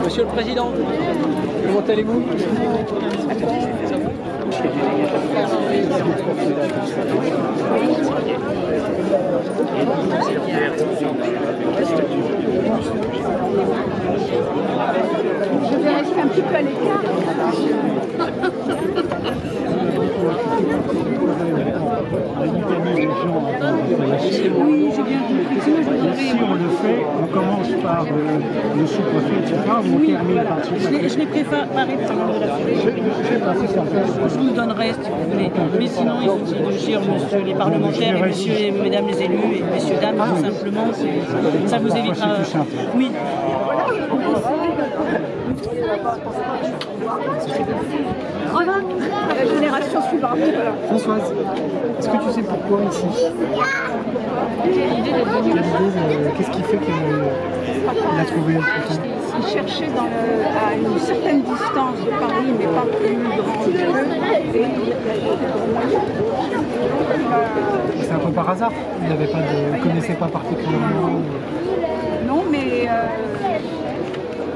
Monsieur le Président, comment allez-vous? Je vais rester un petit peu à l'écart. Oui, j'ai bien compris. Si on le fait, on commence par le sous-préfet, etc. On termine par Je l'ai préparé pendant la Je vous le donnerai si vous voulez. Mais sinon, il faut aussi dire monsieur les parlementaires et monsieur et mesdames les élus et messieurs dames, tout simplement. Ça vous évitera. Oui. La génération suivante. Voilà. Françoise, est-ce que tu sais pourquoi ici? Qu'est-ce qui fait qu'il a trouvé Il cherchait à une certaine distance de Paris, mais pas plus grande que. C'est un peu par hasard. Il connaissait pas particulièrement. Non, mais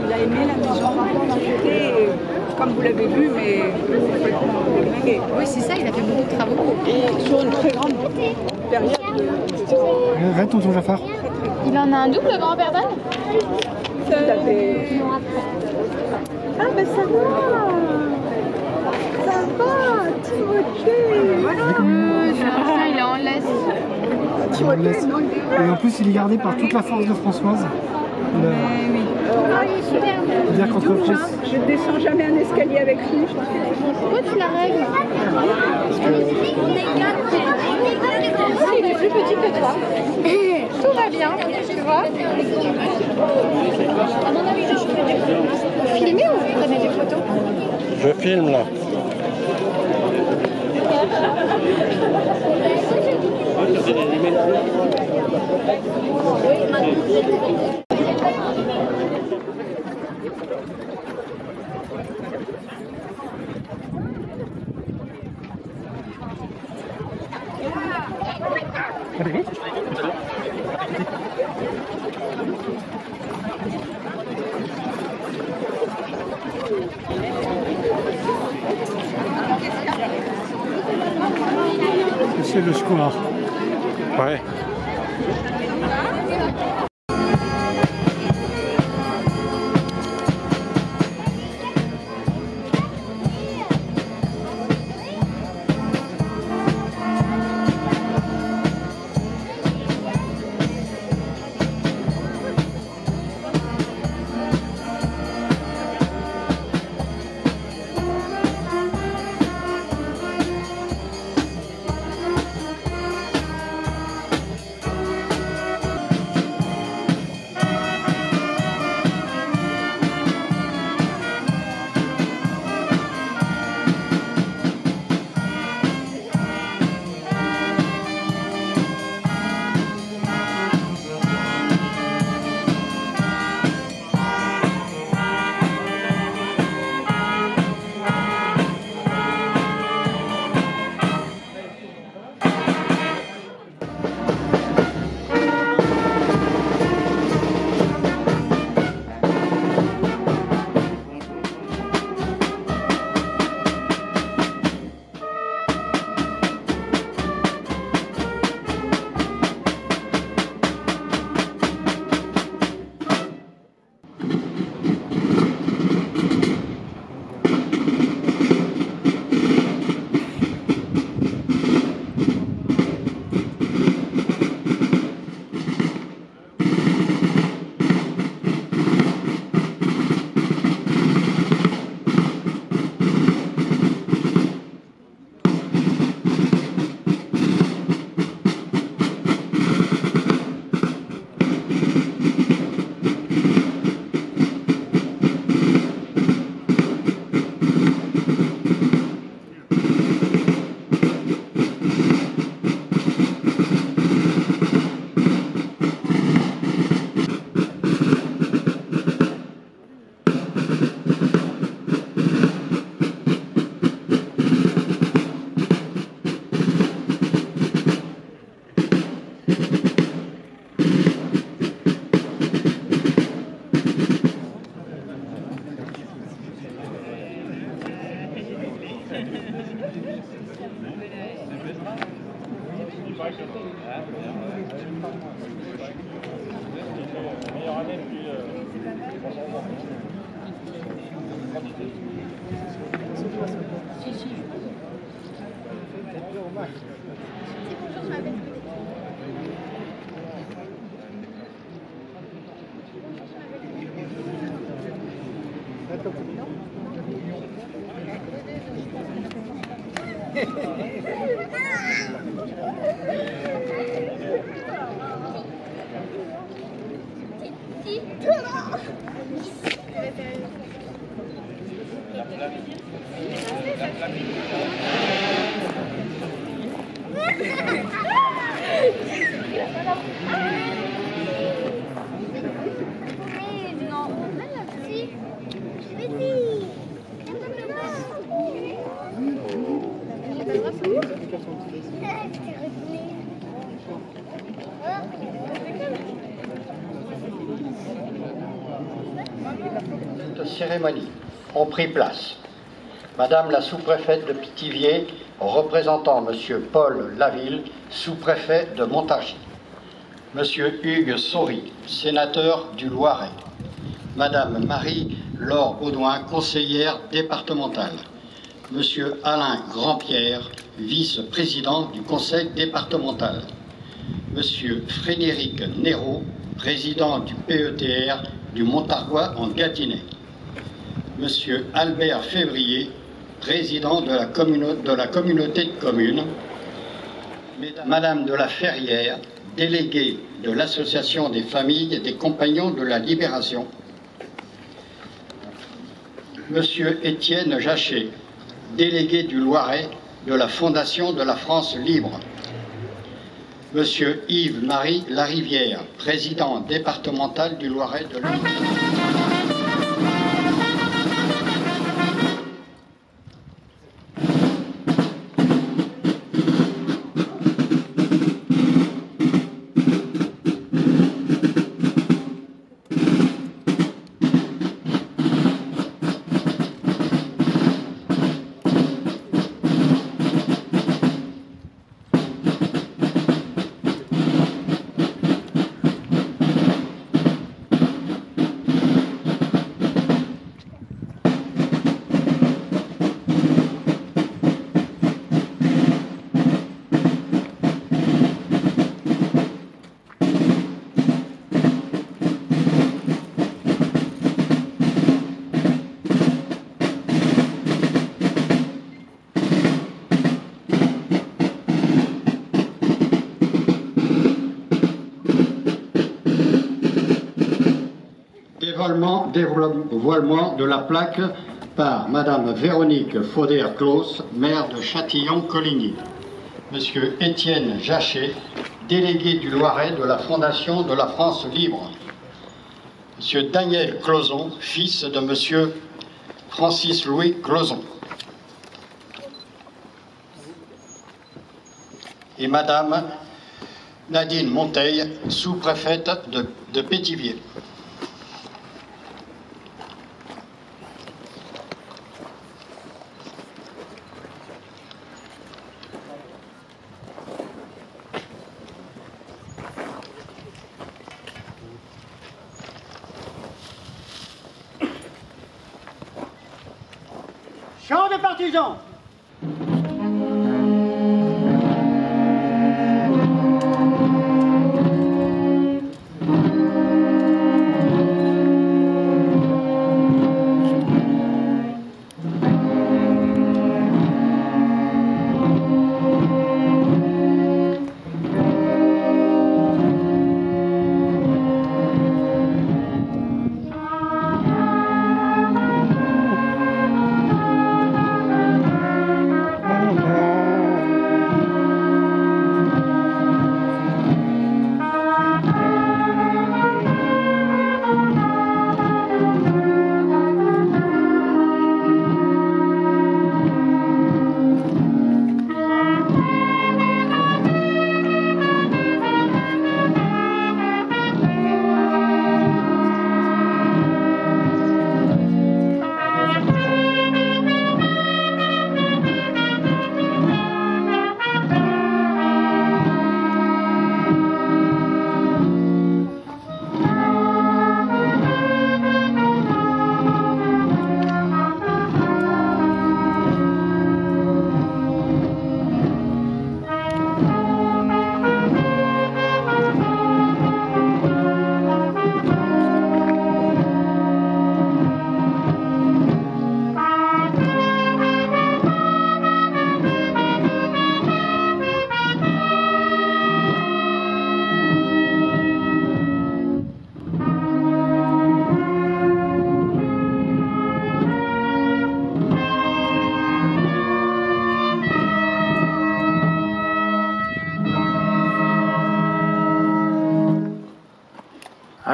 il a aimé la maison dans j'étais, comme vous l'avez vu, mais complètement déglingué. Oui, c'est ça, il a fait beaucoup de travaux. Et sur une très grande période. Arrête, tonton Jaffar. Il en a un double, grand-père Dan? Ah ben ça va. Ça va, Timothée. Ça, il est en laisse. Et en plus, il est gardé par toute la force de Françoise. Oui. C'est-à-dire qu'entreprise. Je ne descends jamais un escalier avec lui. Pourquoi tu la règles? Il est plus petit que toi. Tout va bien, tu vois. Vous filmez ou vous prenez des photos? Je filme là. C'est le square. Ouais. Cette cérémonie ont pris place Madame la sous-préfète de Pithiviers, représentant M. Paul Laville, sous-préfet de Montargis, M. Hugues Saury, sénateur du Loiret, Madame Marie-Laure Baudouin, conseillère départementale, M. Alain Grandpierre, vice-président du conseil départemental, M. Frédéric Néraud, président du PETR du Montargois en Gâtinais, M. Albert Février, président de la communauté de communes, Madame de la Ferrière, déléguée de l'Association des familles des compagnons de la Libération, M. Étienne Jachet, délégué du Loiret de la Fondation de la France Libre, M. Yves-Marie Larivière, président départemental du Loiret de l'Union. Dévoilement de la plaque par Madame Véronique Fauder-Claus, maire de Châtillon-Coligny. Monsieur Étienne Jachet, délégué du Loiret de la Fondation de la France Libre. Monsieur Daniel Clauson, fils de Monsieur Francis-Louis Clauson. Et Madame Nadine Monteil, sous-préfète de Pithiviers. Chant des partisans.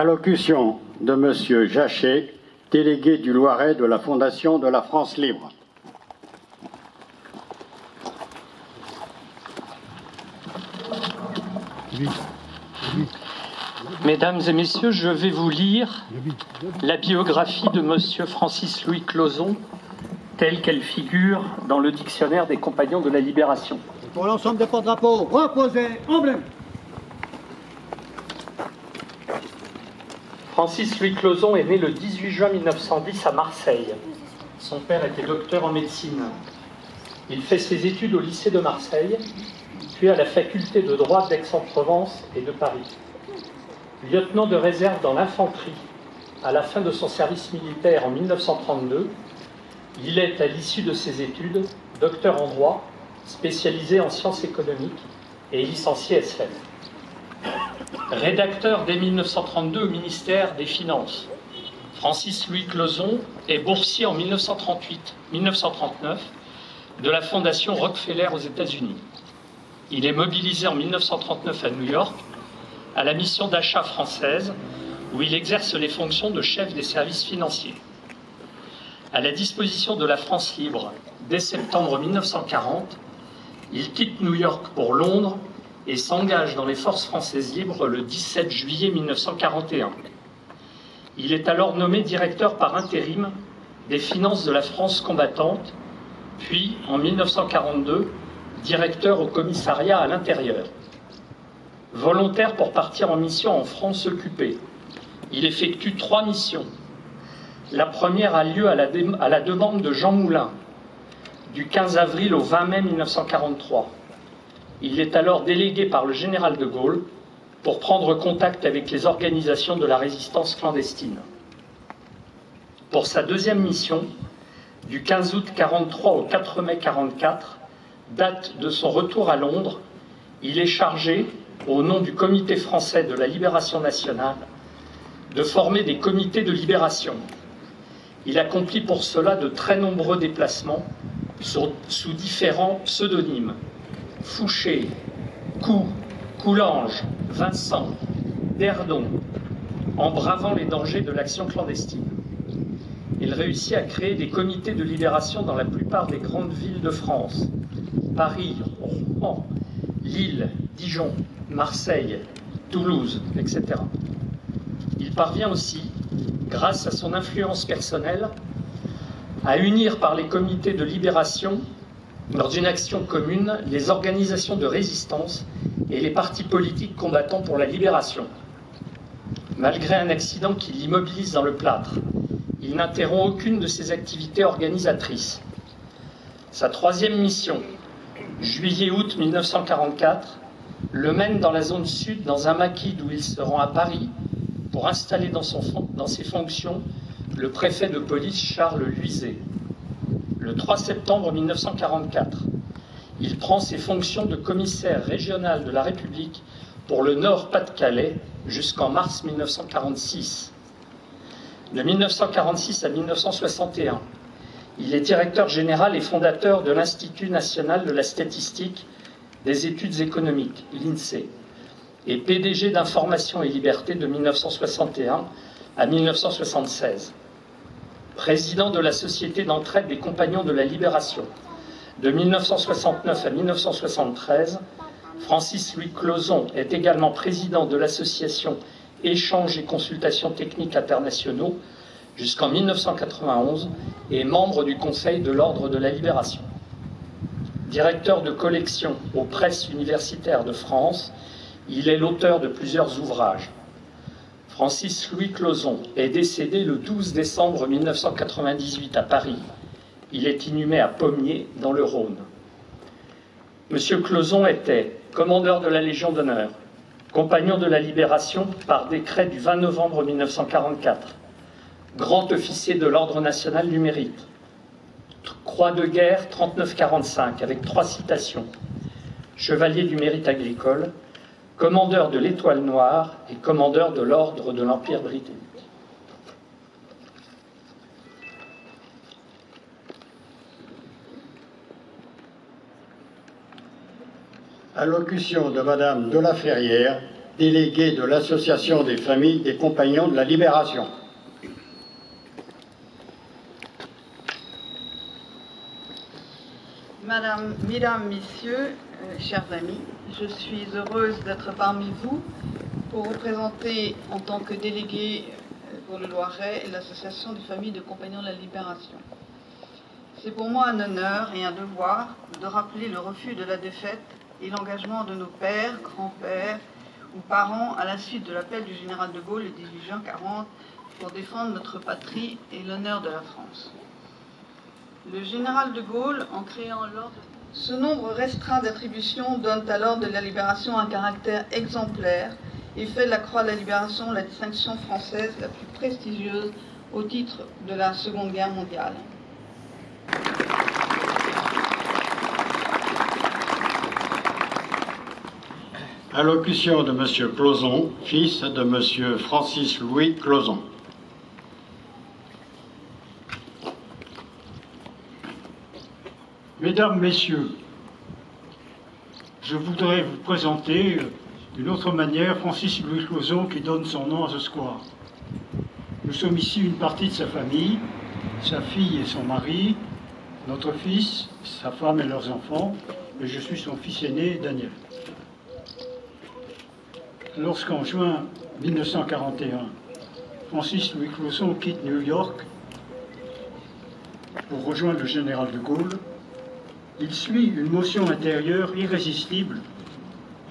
Allocution de M. Jachet, délégué du Loiret de la Fondation de la France libre. Mesdames et messieurs, je vais vous lire la biographie de M. Francis-Louis Clozon, telle qu'elle figure dans le dictionnaire des Compagnons de la Libération. Pour l'ensemble des porte-drapeaux, reposez, emblème. Francis-Louis Clozon est né le 18 juin 1910 à Marseille. Son père était docteur en médecine. Il fait ses études au lycée de Marseille, puis à la faculté de droit d'Aix-en-Provence et de Paris. Lieutenant de réserve dans l'infanterie à la fin de son service militaire en 1932, il est, à l'issue de ses études, docteur en droit, spécialisé en sciences économiques et licencié SF. Rédacteur dès 1932 au ministère des Finances, Francis-Louis Clozon est boursier en 1938-1939 de la Fondation Rockefeller aux États-Unis. Il est mobilisé en 1939 à New York à la mission d'achat française, où il exerce les fonctions de chef des services financiers. À la disposition de la France libre, dès septembre 1940, il quitte New York pour Londres et s'engage dans les forces françaises libres le 17 juillet 1941. Il est alors nommé directeur par intérim des finances de la France combattante, puis, en 1942, directeur au commissariat à l'intérieur. Volontaire pour partir en mission en France occupée, il effectue 3 missions. La première a lieu à la demande de Jean Moulin, du 15 avril au 20 mai 1943. Il est alors délégué par le général de Gaulle pour prendre contact avec les organisations de la résistance clandestine. Pour sa deuxième mission, du 15 août 1943 au 4 mai 1944, date de son retour à Londres, il est chargé, au nom du Comité français de la libération nationale, de former des comités de libération. Il accomplit pour cela de très nombreux déplacements sous différents pseudonymes: Fouché, Coulange, Vincent, Derdon, en bravant les dangers de l'action clandestine. Il réussit à créer des comités de libération dans la plupart des grandes villes de France: Paris, Rouen, Lille, Dijon, Marseille, Toulouse, etc. Il parvient aussi, grâce à son influence personnelle, à unir par les comités de libération, dans une action commune, les organisations de résistance et les partis politiques combattant pour la libération. Malgré un accident qui l'immobilise dans le plâtre, il n'interrompt aucune de ses activités organisatrices. Sa troisième mission, juillet-août 1944, le mène dans la zone sud, dans un maquis d'où il se rend à Paris, pour installer dans ses fonctions le préfet de police Charles Luizet. Le 3 septembre 1944, il prend ses fonctions de commissaire régional de la République pour le Nord-Pas-de-Calais jusqu'en mars 1946. De 1946 à 1961, il est directeur général et fondateur de l'Institut national de la statistique des études économiques, l'INSEE, et PDG d'Information et Liberté de 1961 à 1976. Président de la Société d'entraide des Compagnons de la Libération de 1969 à 1973, Francis-Louis Clozon est également président de l'association Échanges et consultations techniques internationaux jusqu'en 1991 et membre du Conseil de l'Ordre de la Libération. Directeur de collection aux presses universitaires de France, il est l'auteur de plusieurs ouvrages. Francis-Louis Clozon est décédé le 12 décembre 1998 à Paris. Il est inhumé à Pommiers, dans le Rhône. Monsieur Clozon était commandeur de la Légion d'honneur, compagnon de la Libération par décret du 20 novembre 1944, grand officier de l'Ordre national du mérite, Croix de guerre 39-45 avec 3 citations, chevalier du mérite agricole, commandeur de l'Étoile Noire et commandeur de l'Ordre de l'Empire britannique. Allocution de Madame de la Ferrière, délégué de l'Association des familles des Compagnons de la Libération. Mesdames, Messieurs, chers amis, je suis heureuse d'être parmi vous pour vous présenter en tant que délégué pour le Loiret l'Association des familles de Compagnons de la Libération. C'est pour moi un honneur et un devoir de rappeler le refus de la défaite et l'engagement de nos pères, grands-pères ou parents à la suite de l'appel du général de Gaulle le 18 juin 1940 pour défendre notre patrie et l'honneur de la France. Le général de Gaulle, en créant l'ordre, ce nombre restreint d'attributions donne à l'ordre de la Libération un caractère exemplaire et fait de la Croix de la Libération la distinction française la plus prestigieuse au titre de la Seconde Guerre mondiale. Allocution de M. Clauzon, fils de M. Francis-Louis Clauzon. Mesdames, Messieurs, je voudrais vous présenter d'une autre manière Francis-Louis Clauzon qui donne son nom à ce square. Nous sommes ici une partie de sa famille, sa fille et son mari, notre fils, sa femme et leurs enfants, et je suis son fils aîné, Daniel. Lorsqu'en juin 1941, Francis-Louis Clauzon quitte New York pour rejoindre le général de Gaulle, il suit une motion intérieure irrésistible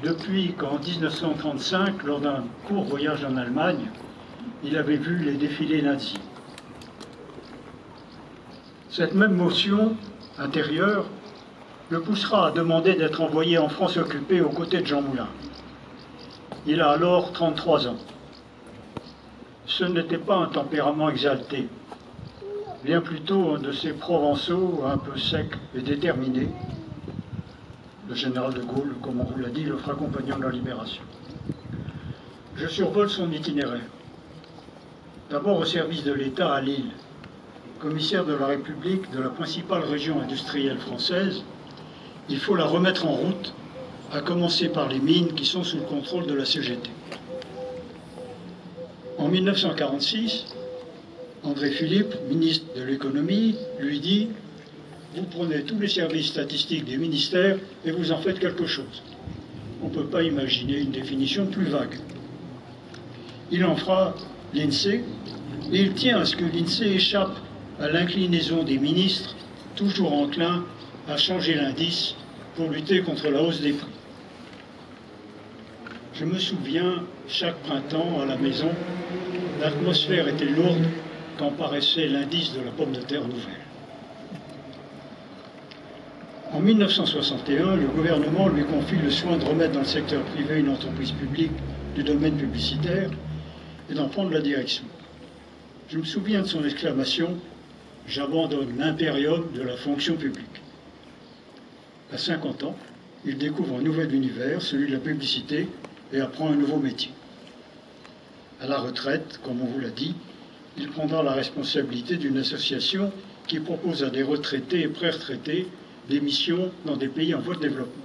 depuis qu'en 1935, lors d'un court voyage en Allemagne, il avait vu les défilés nazis. Cette même motion intérieure le poussera à demander d'être envoyé en France occupée aux côtés de Jean Moulin. Il a alors 33 ans. Ce n'était pas un tempérament exalté, bien plutôt un de ces Provençaux un peu secs et déterminés. Le général de Gaulle, comme on vous l'a dit, le fera compagnon de la Libération. Je survole son itinéraire. D'abord au service de l'État à Lille, commissaire de la République de la principale région industrielle française, il faut la remettre en route, à commencer par les mines qui sont sous le contrôle de la CGT. En 1946, André Philippe, ministre de l'économie, lui dit « Vous prenez tous les services statistiques des ministères et vous en faites quelque chose. » On ne peut pas imaginer une définition plus vague. Il en fera l'INSEE et il tient à ce que l'INSEE échappe à l'inclinaison des ministres, toujours enclins à changer l'indice pour lutter contre la hausse des prix. Je me souviens, chaque printemps à la maison, l'atmosphère était lourde quand paraissait l'indice de la pomme de terre nouvelle. En 1961, le gouvernement lui confie le soin de remettre dans le secteur privé une entreprise publique du domaine publicitaire et d'en prendre la direction. Je me souviens de son exclamation « J'abandonne l'impérium de la fonction publique ». À 50 ans, il découvre un nouvel univers, celui de la publicité, et apprend un nouveau métier. À la retraite, comme on vous l'a dit, il prendra la responsabilité d'une association qui propose à des retraités et pré-retraités des missions dans des pays en voie de développement.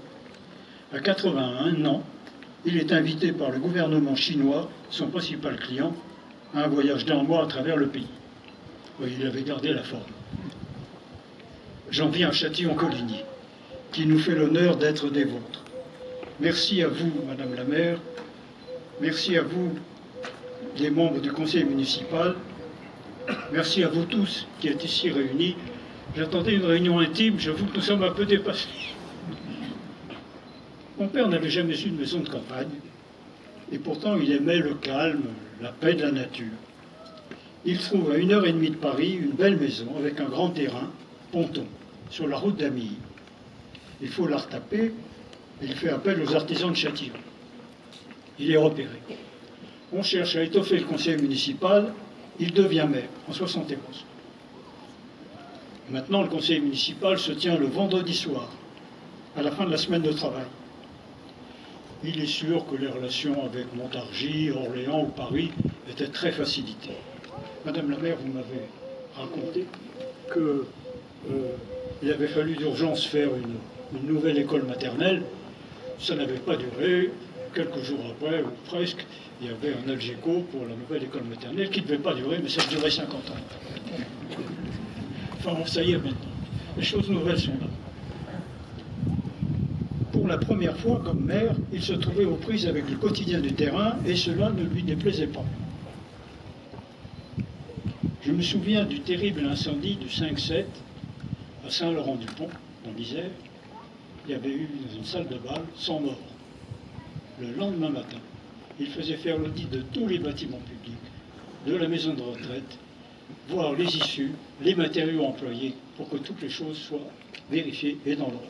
À 81 ans, il est invité par le gouvernement chinois, son principal client, à un voyage d'un mois à travers le pays. Oui, il avait gardé la forme. J'en viens à Châtillon-Coligny, qui nous fait l'honneur d'être des vôtres. Merci à vous, Madame la maire. Merci à vous, les membres du conseil municipal. Merci à vous tous qui êtes ici réunis. J'attendais une réunion intime, j'avoue que nous sommes un peu dépassés. Mon père n'avait jamais eu de maison de campagne, et pourtant il aimait le calme, la paix de la nature. Il trouve à 1h30 de Paris une belle maison avec un grand terrain, ponton, sur la route d'Amilly. Il faut la retaper, il fait appel aux artisans de Châtillon. Il est repéré. On cherche à étoffer le conseil municipal, il devient maire en 71. Maintenant, le conseil municipal se tient le vendredi soir, à la fin de la semaine de travail. Il est sûr que les relations avec Montargis, Orléans ou Paris étaient très facilitées. Madame la maire, vous m'avez raconté qu'il avait fallu d'urgence faire une nouvelle école maternelle. Ça n'avait pas duré, quelques jours après, ou presque, il y avait un Algeco pour la nouvelle école maternelle qui ne devait pas durer, mais ça durait 50 ans. Enfin, ça y est maintenant. Les choses nouvelles sont là. Pour la première fois, comme maire, il se trouvait aux prises avec le quotidien du terrain et cela ne lui déplaisait pas. Je me souviens du terrible incendie du 5-7 à Saint-Laurent-du-Pont, dans l'Isère. Il y avait eu dans une salle de bal 100 morts. Le lendemain matin, il faisait faire l'audit de tous les bâtiments publics, de la maison de retraite, voir les issues, les matériaux employés, pour que toutes les choses soient vérifiées et dans l'ordre.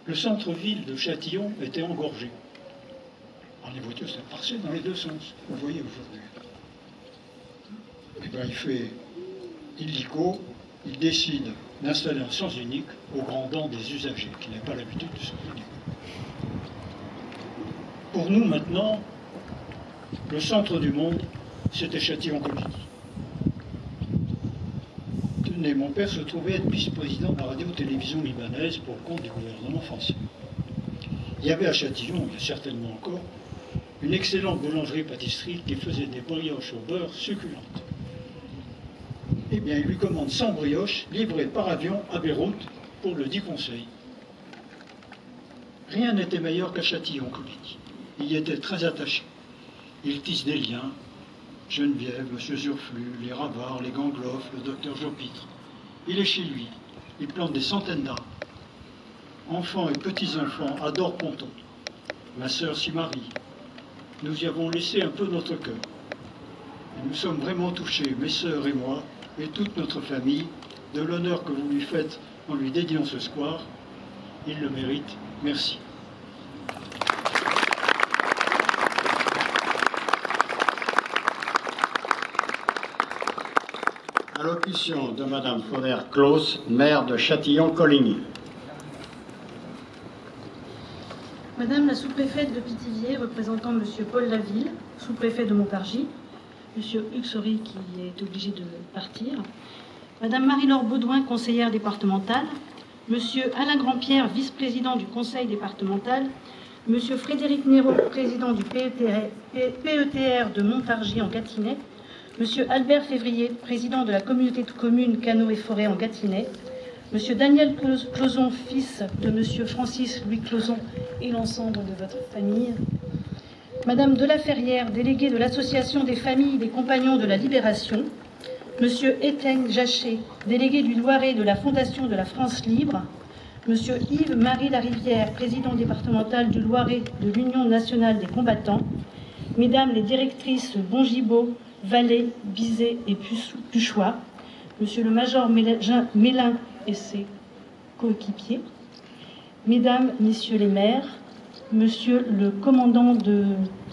Le centre-ville de Châtillon était engorgé. Alors les voitures se passaient dans les deux sens, vous voyez aujourd'hui. Et bien il fait illico, il décide d'installer un sens unique au grand dam des usagers, qui n'avaient pas l'habitude de sens unique. Pour nous maintenant, le centre du monde, c'était Châtillon-Coligny. Tenez, mon père se trouvait être vice-président de la radio-télévision libanaise pour le compte du gouvernement français. Il y avait à Châtillon, il y a certainement encore, une excellente boulangerie-pâtisserie qui faisait des brioches au beurre succulentes. Eh bien, il lui commande 100 brioches livrées par avion à Beyrouth pour le dit conseil. Rien n'était meilleur qu'à Châtillon-Coligny. Il y était très attaché. Il tisse des liens. Geneviève, M. Zurflu, les Ravard, les Gangloff, le docteur Jopitre. Il est chez lui. Il plante des centaines d'arbres. Enfants et petits-enfants adorent Ponton. Ma sœur s'y marie. Nous y avons laissé un peu notre cœur. Et nous sommes vraiment touchés, mes sœurs et moi, et toute notre famille, de l'honneur que vous lui faites en lui dédiant ce square. Il le mérite. Merci. Allocution de Madame Fauder-Claus, maire de Châtillon-Coligny. Madame la sous-préfète de Pithiviers, représentant M. Paul Laville, sous-préfet de Montargis, M. Hugues Sory qui est obligé de partir, Madame Marie-Laure Baudouin, conseillère départementale, M. Alain Grandpierre, vice-président du conseil départemental, M. Frédéric Néraud, président du PETR de Montargis en Gâtinais, M. Albert Février, président de la communauté de communes Canaux et Forêts en Gâtinais, M. Daniel Closon, fils de M. Francis Louis Closon et l'ensemble de votre famille, Madame Delaferrière, déléguée de l'Association des familles des compagnons de la Libération, M. Étienne Jachet, délégué du Loiret de la Fondation de la France Libre, M. Yves-Marie Larivière, président départemental du Loiret de l'Union nationale des combattants, Mesdames les directrices Bongibaud, Vallée, Bizet et Puchois, Monsieur le Major Mélin et ses coéquipiers, Mesdames, Messieurs les maires, Monsieur le commandant de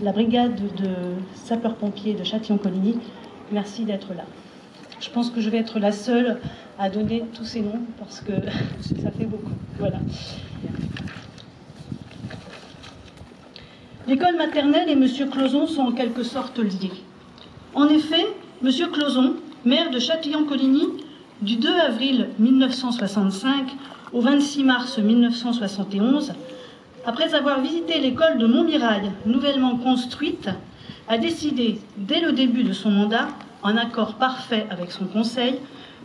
la brigade de sapeurs-pompiers de Châtillon-Coligny, merci d'être là. Je pense que je vais être la seule à donner tous ces noms parce que ça fait beaucoup. Voilà. L'école maternelle et Monsieur Closon sont en quelque sorte liés. En effet, M. Closon, maire de Châtillon-Coligny, du 2 avril 1965 au 26 mars 1971, après avoir visité l'école de Montmirail, nouvellement construite, a décidé, dès le début de son mandat, en accord parfait avec son conseil,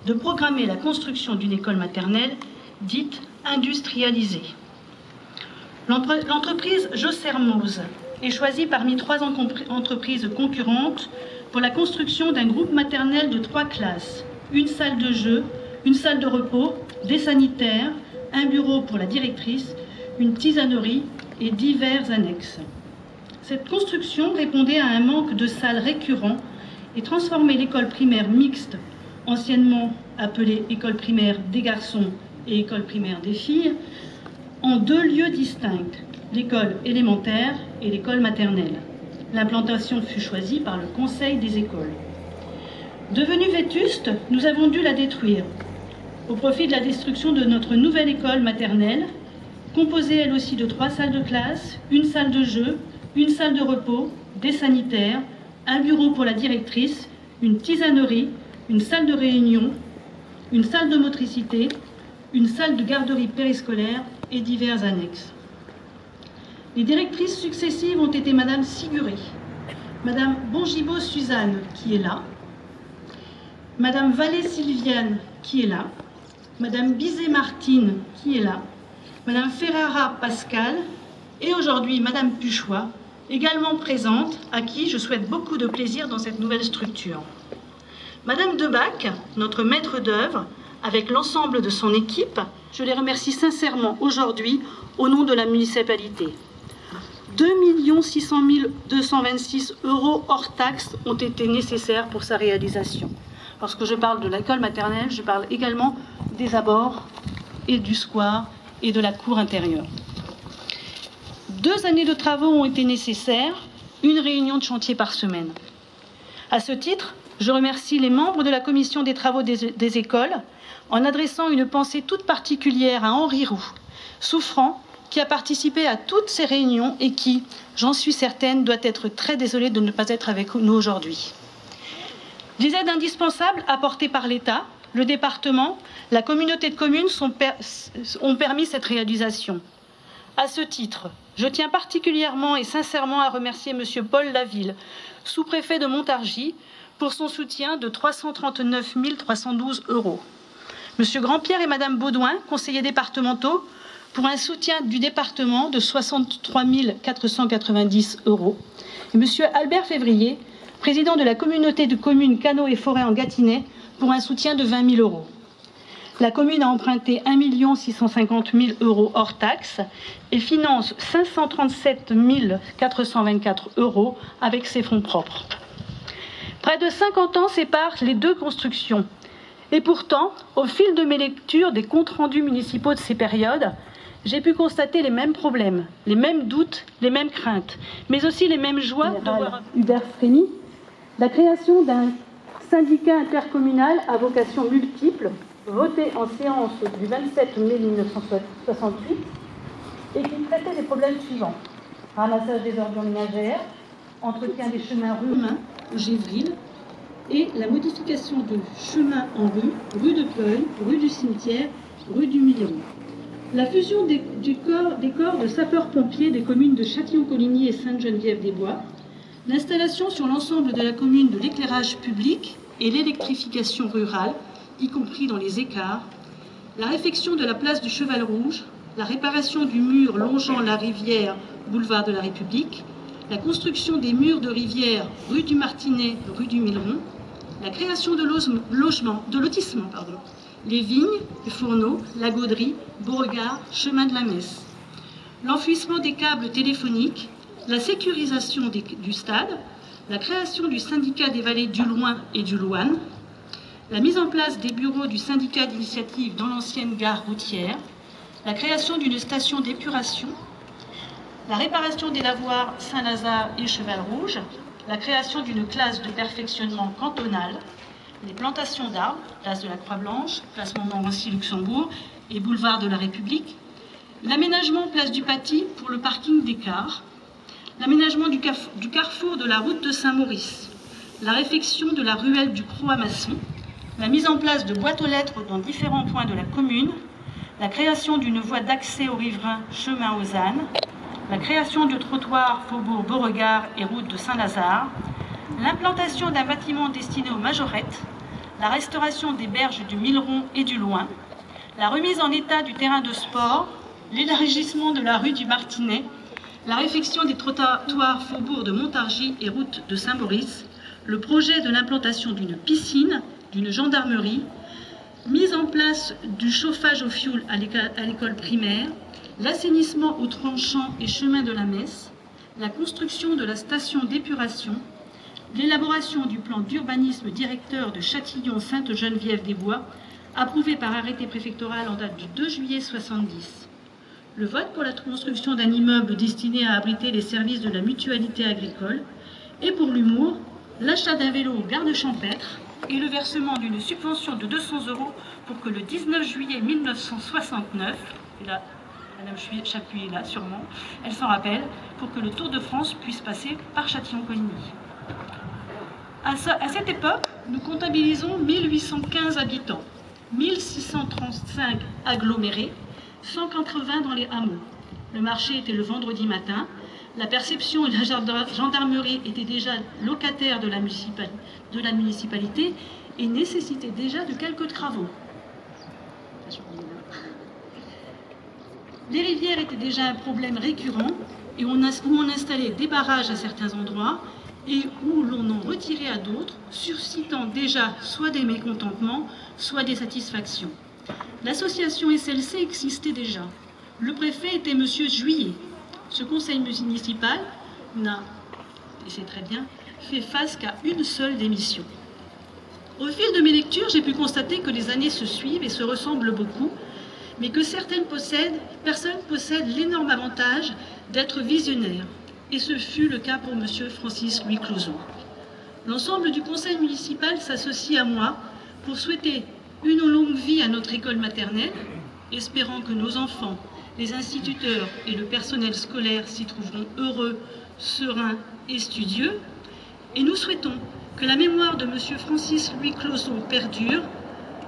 de programmer la construction d'une école maternelle dite industrialisée. L'entreprise Jossermoz est choisie parmi 3 entreprises concurrentes pour la construction d'un groupe maternel de 3 classes, une salle de jeu, une salle de repos, des sanitaires, un bureau pour la directrice, une tisanerie et divers annexes. Cette construction répondait à un manque de salles récurrent et transformait l'école primaire mixte, anciennement appelée école primaire des garçons et école primaire des filles, en 2 lieux distincts, l'école élémentaire et l'école maternelle. L'implantation fut choisie par le Conseil des écoles. Devenue vétuste, nous avons dû la détruire, au profit de la destruction de notre nouvelle école maternelle, composée elle aussi de 3 salles de classe, une salle de jeu, une salle de repos, des sanitaires, un bureau pour la directrice, une tisanerie, une salle de réunion, une salle de motricité, une salle de garderie périscolaire et divers annexes. Les directrices successives ont été Madame Siguré, Madame Bongibaud Suzanne, qui est là, Madame Vallée Sylviane, qui est là, Madame Bizet Martine, qui est là, Madame Ferrara Pascal, et aujourd'hui Madame Puchois, également présente, à qui je souhaite beaucoup de plaisir dans cette nouvelle structure. Madame Debac, notre maître d'œuvre, avec l'ensemble de son équipe, je les remercie sincèrement aujourd'hui au nom de la municipalité. 2 600 226 € hors taxes ont été nécessaires pour sa réalisation. Lorsque je parle de l'école maternelle, je parle également des abords et du square et de la cour intérieure. 2 années de travaux ont été nécessaires, une réunion de chantier par semaine. À ce titre, je remercie les membres de la commission des travaux des écoles en adressant une pensée toute particulière à Henri Roux, souffrant, qui a participé à toutes ces réunions et qui, j'en suis certaine, doit être très désolé de ne pas être avec nous aujourd'hui. Les aides indispensables apportées par l'État, le département, la communauté de communes ont permis cette réalisation. À ce titre, je tiens particulièrement et sincèrement à remercier M. Paul Laville, sous-préfet de Montargis, pour son soutien de 339 312 €. M. Grandpierre et Mme Baudouin, conseillers départementaux, pour un soutien du département de 63 490 €. Et M. Albert Février, président de la communauté de communes Canaux et Forêts en Gâtinais, pour un soutien de 20 000 €. La commune a emprunté 1 650 000 € hors taxes et finance 537 424 € avec ses fonds propres. Près de 50 ans séparent les 2 constructions. Et pourtant, au fil de mes lectures des comptes rendus municipaux de ces périodes, j'ai pu constater les mêmes problèmes, les mêmes doutes, les mêmes craintes, mais aussi les mêmes joies de voir Hubert Frémy, la création d'un syndicat intercommunal à vocation multiple, voté en séance du 27 mai 1968, et qui traitait des problèmes suivants: ramassage des ordures ménagères, entretien des chemins romains au Gévril, et la modification de chemins en rue de Peuil, rue du Cimetière, rue du Million. La fusion des corps de sapeurs-pompiers des communes de Châtillon-Coligny et Sainte-Geneviève-des-Bois, l'installation sur l'ensemble de la commune de l'éclairage public et l'électrification rurale, y compris dans les écarts, la réfection de la place du Cheval Rouge, la réparation du mur longeant la rivière, boulevard de la République, la construction des murs de rivière, rue du Martinet, rue du Milleron, la création de lotissements, les vignes, les fourneaux, la Gauderie, Beauregard, chemin de la Messe, l'enfouissement des câbles téléphoniques, la sécurisation du stade, la création du syndicat des vallées du Loing et du Louane, la mise en place des bureaux du syndicat d'initiative dans l'ancienne gare routière, la création d'une station d'épuration, la réparation des lavoirs Saint-Lazare et Cheval Rouge, la création d'une classe de perfectionnement cantonale, les plantations d'arbres, place de la Croix-Blanche, place Montmorency-Luxembourg et boulevard de la République, l'aménagement place du Paty pour le parking des cars, l'aménagement du carrefour de la route de Saint-Maurice, la réfection de la ruelle du Croix-Masson, la mise en place de boîtes aux lettres dans différents points de la commune, la création d'une voie d'accès aux riverains chemin aux ânes, la création de trottoirs faubourg Beauregard et route de Saint-Lazare, l'implantation d'un bâtiment destiné aux majorettes, la restauration des berges du Milleron et du Loing, la remise en état du terrain de sport, l'élargissement de la rue du Martinet, la réfection des trottoirs faubourg de Montargis et route de Saint-Maurice, le projet de l'implantation d'une piscine, d'une gendarmerie, mise en place du chauffage au fioul à l'école primaire, l'assainissement aux tranchants et chemins de la Messe, la construction de la station d'épuration, l'élaboration du plan d'urbanisme directeur de Châtillon-Sainte-Geneviève-des-Bois, approuvé par arrêté préfectoral en date du 2 juillet 1970. Le vote pour la construction d'un immeuble destiné à abriter les services de la mutualité agricole, et pour l'humour, l'achat d'un vélo au garde champêtre et le versement d'une subvention de 200 € pour que le 19 juillet 1969, et là, Madame Chapuis est là sûrement, elle s'en rappelle, pour que le Tour de France puisse passer par Châtillon-Coligny. À cette époque, nous comptabilisons 1815 habitants, 1635 agglomérés, 180 dans les hameaux. Le marché était le vendredi matin. La perception et la gendarmerie étaient déjà locataires de la municipalité et nécessitaient déjà de quelques travaux. Les rivières étaient déjà un problème récurrent et où on installait des barrages à certains endroits et où l'on en retirait à d'autres, suscitant déjà soit des mécontentements, soit des satisfactions. L'association SLC existait déjà. Le préfet était M. Juillet. Ce conseil municipal n'a, et c'est très bien, fait face qu'à une seule démission. Au fil de mes lectures, j'ai pu constater que les années se suivent et se ressemblent beaucoup, mais que certaines personnes possèdent l'énorme avantage d'être visionnaires. Et ce fut le cas pour M. Francis Louis Closon. L'ensemble du conseil municipal s'associe à moi pour souhaiter une longue vie à notre école maternelle, espérant que nos enfants, les instituteurs et le personnel scolaire s'y trouveront heureux, sereins et studieux. Et nous souhaitons que la mémoire de M. Francis Louis Closon perdure,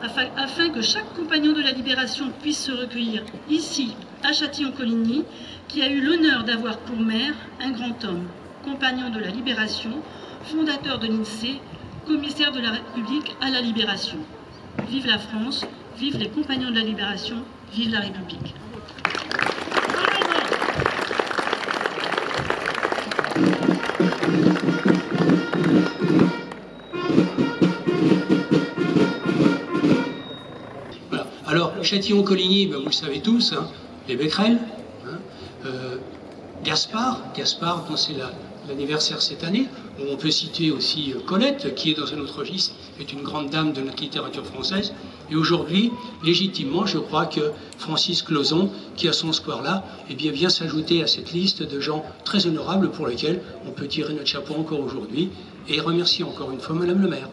afin que chaque compagnon de la Libération puisse se recueillir ici, à Châtillon-Coligny, qui a eu l'honneur d'avoir pour maire un grand homme, compagnon de la Libération, fondateur de l'INSEE, commissaire de la République à la Libération. Vive la France, vive les compagnons de la Libération, vive la République. Voilà. Alors, Châtillon-Coligny, ben, vous le savez tous, hein, les Becquerel, hein, Gaspard, dont c'est l'anniversaire cette année. On peut citer aussi Colette, qui est dans un autre registre, est une grande dame de notre littérature française. Et aujourd'hui, légitimement, je crois que Francis Closon, qui a son square là, eh bien, vient s'ajouter à cette liste de gens très honorables pour lesquels on peut tirer notre chapeau encore aujourd'hui. Et remercier encore une fois Madame le maire.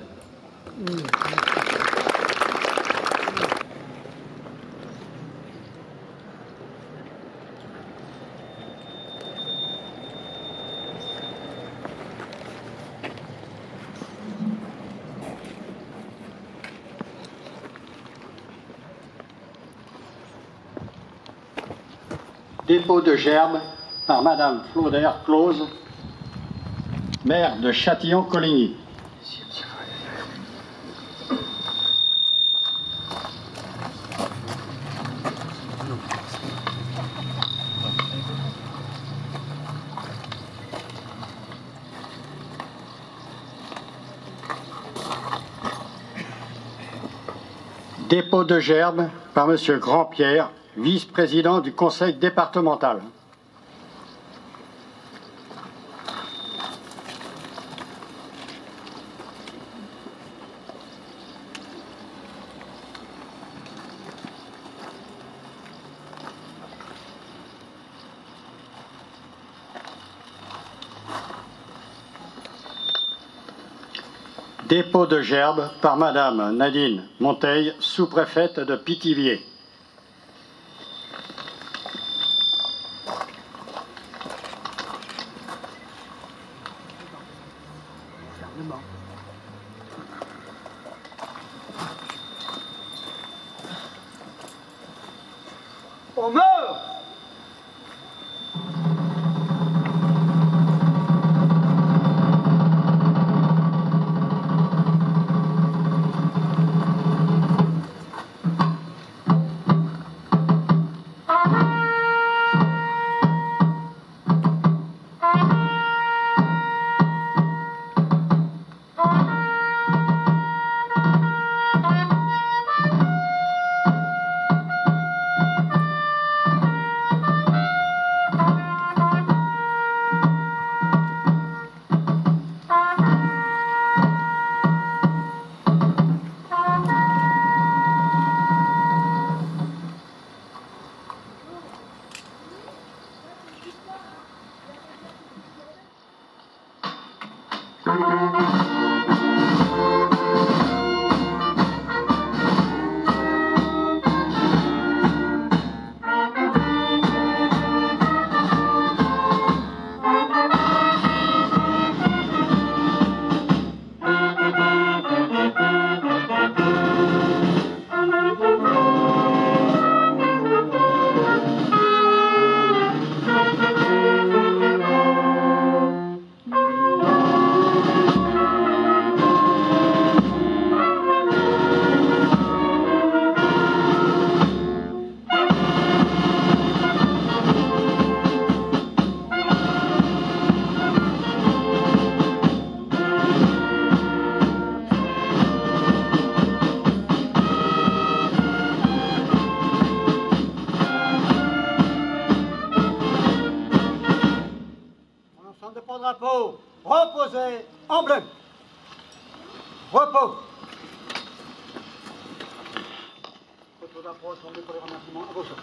Dépôt de gerbes par Madame Flauder Close, maire de Châtillon-Coligny. Dépôt de gerbes par Monsieur Grandpierre, vice-président du conseil départemental. Dépôt de gerbes par Madame Nadine Monteil, sous-préfète de Pithiviers. On meurt! Reposez, emblème. Repos. Votre d'approche, on met pour les remerciements à vos soins.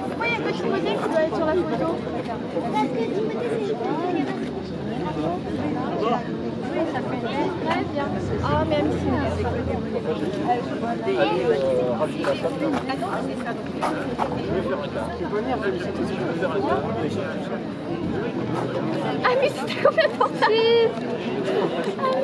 Pourquoi il y a que Timothée qui doit être sur la photo? Parce que Timothée c'est oui, ça fait très bien. Ah, même si ah, mais c'était complètement ça. Ah,